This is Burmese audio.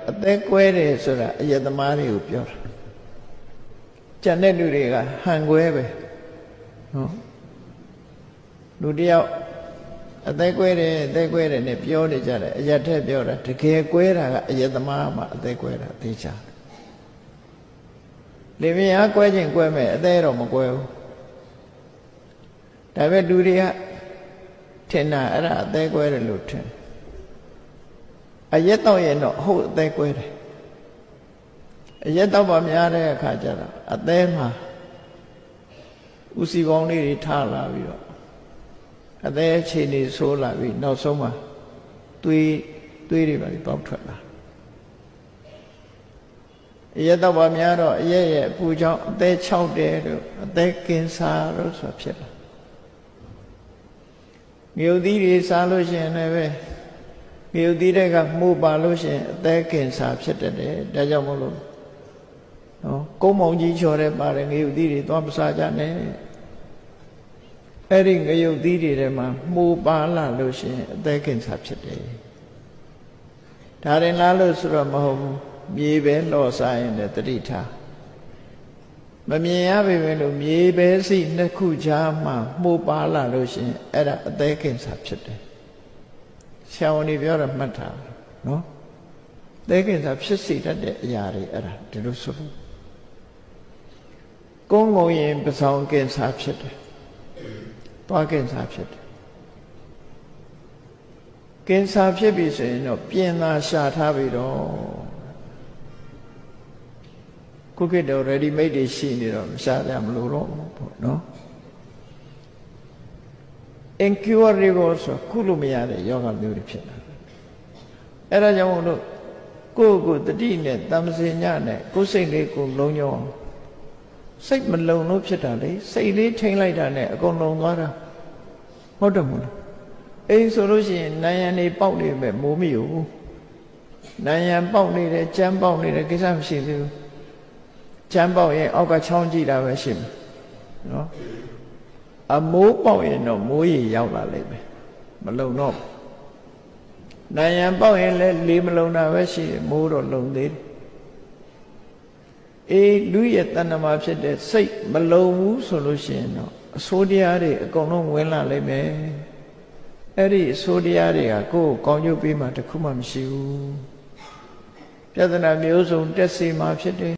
အသက်ကွဲတယ်ဆိုတာအယက်သမားတွေကိုပြောတာကြံတဲ့လူတွေကဟန်ကွဲပဲနော်လူတယောက်အသက်ကွဲတယ်နဲ့ပြောနေကြတယ်အယက်ထက်ပြောတာတကယ်ကွဲတာကအယက်သမားမှအသက်ကွဲတာသိချာလေမြအားကွဲခြင်းကွဲမဲ့အသက်တော့မကွဲဘူးဒါပေမဲ့လူတွေကထင်တာအဲ့ဒါအသက်ကွဲတယ်လို့ထင်အရက်တော့ရင်တော့ဟုတ်အသက်ကွဲတယ်အရက်တော့ပါများတဲ့အခါကျတော့အသက်မှာဥစီပေါင်းလေးတွေထားလာပြီးတော့အသက်အခြေအနေဆိုးလာပြီးနောက်ဆုံးမှာသွေးတွေပါပြီးပေါက်ထွက်လာအရက်တော့ပါများတော့အရက်ရဲ့အပူကြောင့်အသက်6တယ်တို့အသက်ကင်ဆာတို့ဆိုဖြစ်လာငြုတ်သီးတွေစားလို့ရှိရင်လည်းပဲငြုတ်သီးတွေကမှုပါလို့ရှိရင်အသက်ကင်ဆာဖြစ်တတ်တယ်ဒါကြောင့်မို့လို့နော်ကုန်းမောင်ကြီးချော်တဲ့ပါတယ်ငြုတ်သီးတွေသွားမစားကြနဲ့အဲ့ဒီငြုတ်သီးတွေထဲမှာမှုပါလာလို့ရှိရင်အသက်ကင်ဆာဖြစ်တယ်ဒါရင်လားလို့ဆိုတော့မဟုတ်ဘူးမြေပဲလော့စားရင်လည်းတတိထားမမြင်ရပေမဲ့လို့မြေပဲစီနှစ်ခုကြားမှာမှုပါလာလို့ရှိရင်အဲ့ဒါအသက်ကင်ဆာဖြစ်တယ်ဆရာဝန်တွေပြောတာမှတ်ထားနော်အသက်ကင်ဆာဖြစ်စေတတ်တဲ့အရာတွေအဲ့ဒါဒီလိုဆိုလို့ကုန်းငုံရင်ပစောင်ကင်ဆာဖြစ်တယ်သွားကင်ဆာဖြစ်တယ်ကင်ဆာဖြစ်ပြီဆိုရင်တော့ပြင်သာရှာထားပြီးတော့ခုခေတ်တော့ ready made တွေရှိနေတော့မရှာကြမလို့တော့ပေါ့နော် incurable ဆိုခုလို့မရတဲ့ယောဂမျိုးတွေဖြစ်လာအဲ့ဒါကြောင့်မို့လို့ကိုယ့်ကိုတတိနဲ့တမ္ပစင်ညနဲ့ကိုယ်စိတ်လေးကိုလုံးညောင်းစိတ်မလုံလို့ဖြစ်တာလေစိတ်လေးထိန်းလိုက်တာနဲ့အကုန်လုံသွားတာဟုတ်တယ်မို့လားအိမ်ဆိုလို့ရှိရင်နာယံနေပေါက်နေမဲ့မိုးမယူနာယံပေါက်နေတယ်ကြမ်းပေါက်နေတယ်ကိစ္စမရှိသေးဘူးကြမ်းပေါက်ရင်အောက်ကချောင်းကြည့်တာပဲရှိမှာနော်အမိုးပေါက်ရင်တော့မိုးရေရောက်လာလိမ့်မယ်မလုံတော့နာယံပေါက်ရင်လည်းလေမလုံတာပဲရှိတယ်မိုးတော့လုံသေးတယ်အေးလူရဲ့တဏ္ဍမှာဖြစ်တဲ့စိတ်မလုံဘူးဆိုလို့ရှိရင်တော့အဆိုးတရားတွေအကုန်လုံးဝင်လာလိမ့်မယ်အဲ့ဒီအဆိုးတရားတွေကကိုယ်ကောင်းကျိုးပေးမှတခုမှမရှိဘူးပြဿနာမျိုးစုံတက်စီမှာဖြစ်တယ်